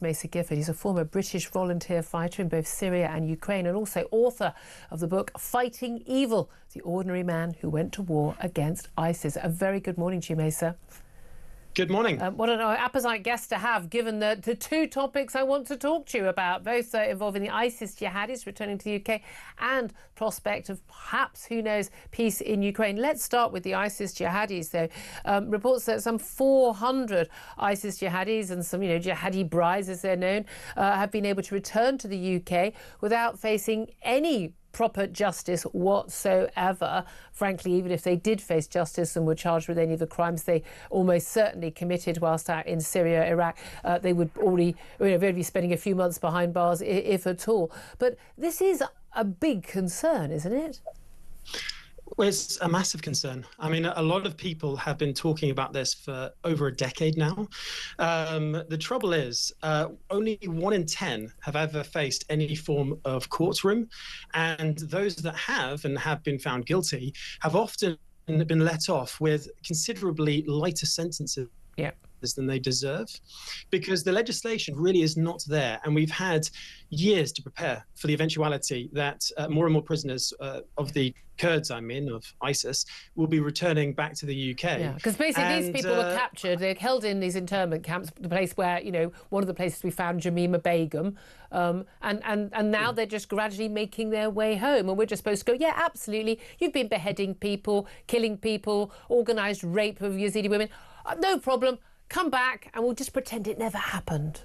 Macer Gifford. He's a former British volunteer fighter in both Syria and Ukraine, and also author of the book Fighting Evil, the ordinary man who went to war against ISIS. A very good morning to you, Macer. Good morning. What an apposite guest to have, given the two topics I want to talk to you about, both involving the ISIS jihadis returning to the UK and prospect of perhaps, who knows, peace in Ukraine. Let's start with the ISIS jihadis, though. Reports that some 400 ISIS jihadis and some, jihadi brides, as they're known, have been able to return to the UK without facing any proper justice whatsoever. Frankly, even if they did face justice and were charged with any of the crimes they almost certainly committed whilst out in Syria, Iraq, they would already be spending a few months behind bars, if at all. But this is a big concern, isn't it? Well, it's a massive concern. I mean, a lot of people have been talking about this for over a decade now. The trouble is, only 1 in 10 have ever faced any form of courtroom. And those that have and have been found guilty have often been let off with considerably lighter sentences. Yeah. Than they deserve, because the legislation really is not there, and we've had years to prepare for the eventuality that more and more prisoners of the Kurds, of ISIS, will be returning back to the UK. Yeah, because basically these people were captured, they're held in these internment camps, the place where, one of the places we found Shamim Begum, and now they're just gradually making their way home, and we're just supposed to go, yeah, absolutely, you've been beheading people, killing people, organised rape of Yazidi women, no problem. Come back and we'll just pretend it never happened.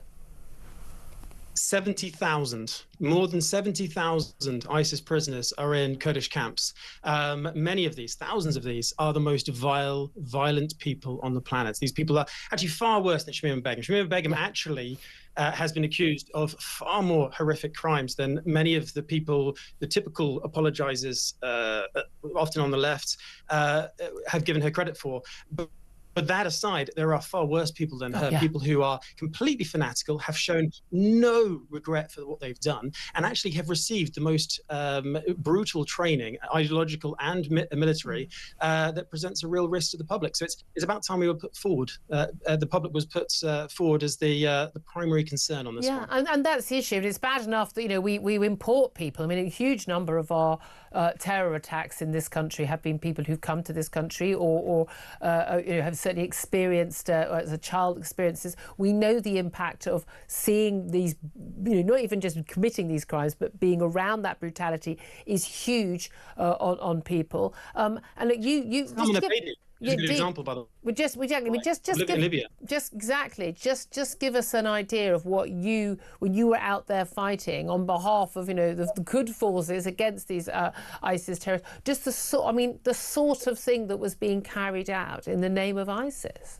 70,000, more than 70,000 ISIS prisoners are in Kurdish camps. Many of these, thousands of these, are the most violent people on the planet. These people are actually far worse than Shamim Begum. Shamim Begum actually has been accused of far more horrific crimes than many of the people, the typical apologizers, often on the left, have given her credit for. But that aside, there are far worse people than her, people who are completely fanatical, have shown no regret for what they've done, and actually have received the most brutal training, ideological and military, that presents a real risk to the public. So it's about time we were put forward. The public was put forward as the primary concern on this one. Yeah, and that's the issue. It's bad enough that, we import people. I mean, a huge number of our terror attacks in this country have been people who've come to this country or have certainly experienced, as a child experiences. We know the impact of seeing these, not even just committing these crimes, but being around that brutality is huge on people. And look, you just an example, by the way. Just give us an idea of what when you were out there fighting on behalf of the good forces against these ISIS terrorists. Just the sort of thing that was being carried out in the name of ISIS.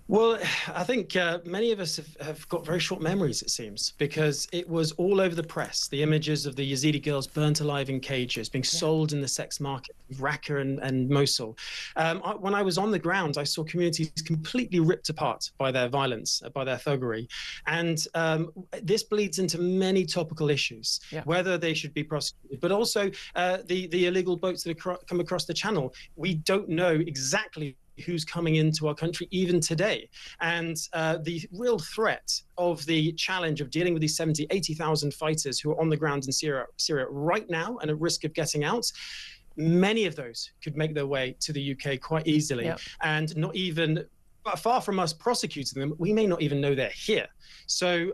Well, I think many of us have got very short memories, it seems, because it was all over the press. The images of the Yazidi girls burnt alive in cages, being sold in the sex market of Raqqa and Mosul. When I was on the ground, I saw communities completely ripped apart by their violence, by their thuggery. And this bleeds into many topical issues, whether they should be prosecuted, but also the illegal boats that come across the channel. We don't know exactly who's coming into our country even today. And the real threat of the challenge of dealing with these 70, 80,000 fighters who are on the ground in Syria right now and at risk of getting out, many of those could make their way to the UK quite easily. And not even, far from us prosecuting them, we may not even know they're here. So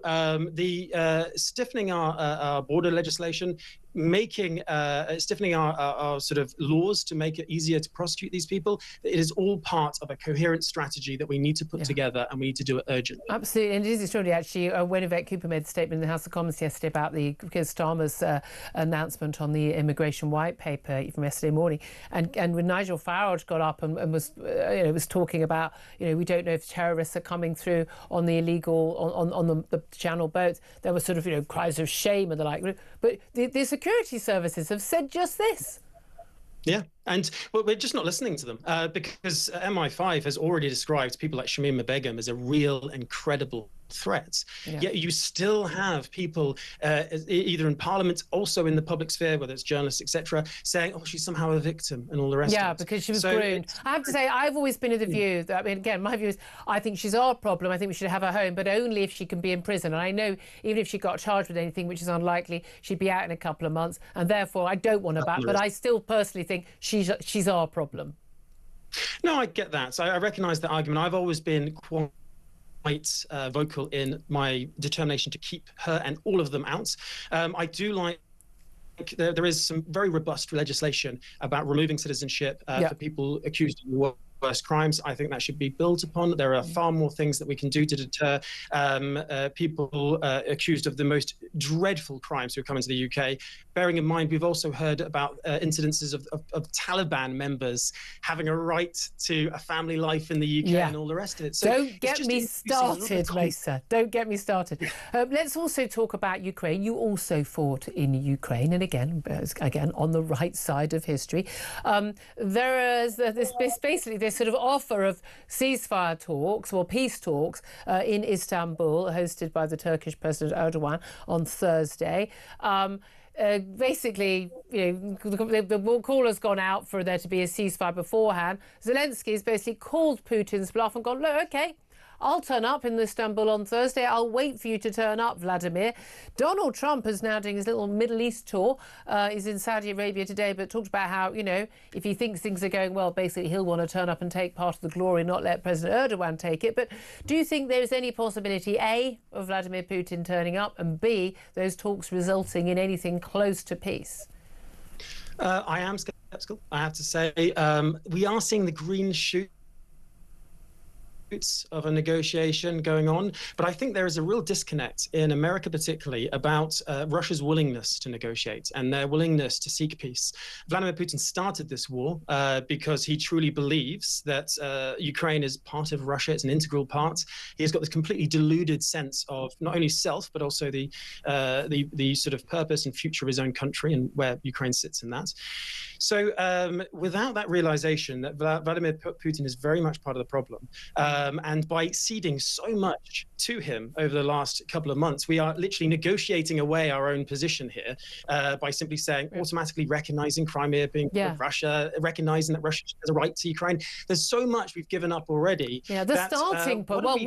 stiffening our border legislation, stiffening our sort of laws to make it easier to prosecute these people, it is all part of a coherent strategy that we need to put together, and we need to do it urgently. Absolutely, and it is extraordinary actually when Yvette Cooper made a statement in the House of Commons yesterday about the Keir Starmer's announcement on the immigration white paper from yesterday morning, and when Nigel Farage got up and was was talking about we don't know if terrorists are coming through on the illegal on the channel boats, there were sort of cries of shame and the like, but the security services have said just this. Yeah. And well, we're just not listening to them because MI5 has already described people like Shamim Begum as a real and credible threat. Yeah. Yet you still have people either in Parliament, also in the public sphere, whether it's journalists, etc., saying, "Oh, she's somehow a victim," and all the rest. Yeah, of it. because she was groomed. I have to say, I've always been of the view that, I mean, again, my view is, I think she's our problem. I think we should have her home, but only if she can be in prison. And I know even if she got charged with anything, which is unlikely, she'd be out in a couple of months. And therefore, I don't want her back. But I still personally think she's our problem. No, I get that. So I recognise that argument. I've always been quite vocal in my determination to keep her and all of them out. I do like there is some very robust legislation about removing citizenship for people accused of worst crimes. I think that should be built upon. There are far more things that we can do to deter people accused of the most dreadful crimes who come into the UK. Bearing in mind, we've also heard about incidences of Taliban members having a right to a family life in the UK and all the rest of it. So don't get me started, Macer. Don't get me started. Let's also talk about Ukraine. You also fought in Ukraine, and again on the right side of history. There is this basically sort of offer of ceasefire talks or peace talks in Istanbul, hosted by the Turkish President Erdogan on Thursday. Basically, you know, the call has gone out for there to be a ceasefire beforehand. Zelensky has basically called Putin's bluff and gone, look, OK, I'll turn up in Istanbul on Thursday. I'll wait for you to turn up, Vladimir. Donald Trump is now doing his little Middle East tour. He's in Saudi Arabia today, but talked about how, you know, if he thinks things are going well, basically he'll want to turn up and take part of the glory, not let President Erdogan take it. But do you think there's any possibility, A, of Vladimir Putin turning up, and B, those talks resulting in anything close to peace? I am sceptical, I have to say. We are seeing the green shoots of a negotiation going on, but I think there is a real disconnect in America particularly about Russia's willingness to negotiate and their willingness to seek peace. Vladimir Putin started this war because he truly believes that Ukraine is part of Russia, it's an integral part. He has got this completely deluded sense of not only self but also the sort of purpose and future of his own country and where Ukraine sits in that. So without that realization that Vladimir Putin is very much part of the problem, and by ceding so much to him over the last couple of months, we are literally negotiating away our own position here by simply saying, automatically recognizing Crimea being Russia, recognizing that Russia has a right to Ukraine. There's so much we've given up already. Yeah, the starting point. Well,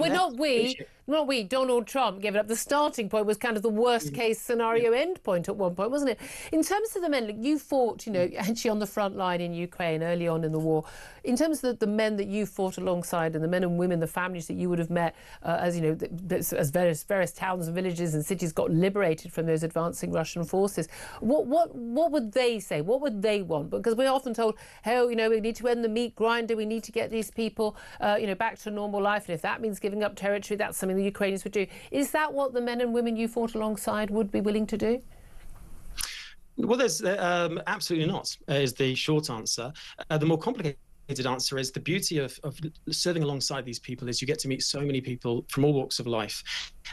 not we, Donald Trump gave it up. The starting point was kind of the worst case scenario end point at one point, wasn't it? In terms of the men, look, you fought, you know, actually on the front line in Ukraine early on in the war. In terms of the men that you fought alongside and the men and women, the families that you would have met as, you know, as various towns and villages and cities got liberated from those advancing Russian forces, what would they say? What would they want? Because we're often told, hey, you know, we need to end the meat grinder, we need to get these people, you know, back to normal life, and if that means giving up territory, that's something the Ukrainians would do. Is that what the men and women you fought alongside would be willing to do? Well, there's absolutely not, is the short answer. The more complicated answer is the beauty of serving alongside these people is you get to meet so many people from all walks of life.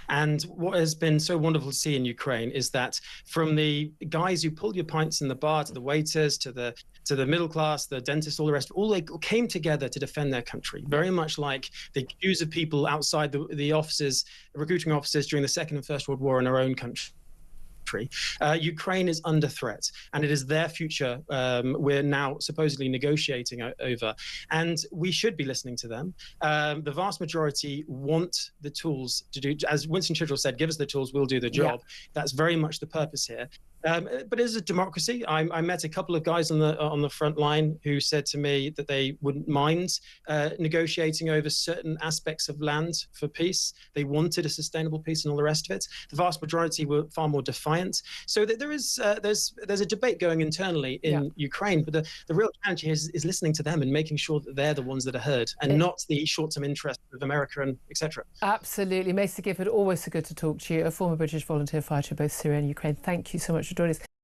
And what has been so wonderful to see in Ukraine is that from the guys who pulled your pints in the bar to the waiters to the middle class, the dentists, all the rest, all they came together to defend their country, very much like the queues of people outside the offices, recruiting offices during the Second and First World War in our own country. Ukraine is under threat, and it is their future we're now supposedly negotiating over, and we should be listening to them. The vast majority want the tools to do, as Winston Churchill said, give us the tools, we'll do the job. That's very much the purpose here. But it is a democracy. I met a couple of guys on the front line who said to me that they wouldn't mind negotiating over certain aspects of land for peace. They wanted a sustainable peace and all the rest of it. The vast majority were far more defiant. So that there's a debate going internally in Ukraine. But the real challenge here is listening to them and making sure that they're the ones that are heard and not the short-term interests of America and etc. Absolutely. Macer Gifford, always so good to talk to you, a former British volunteer fighter in both Syria and Ukraine. Thank you so much for joining us.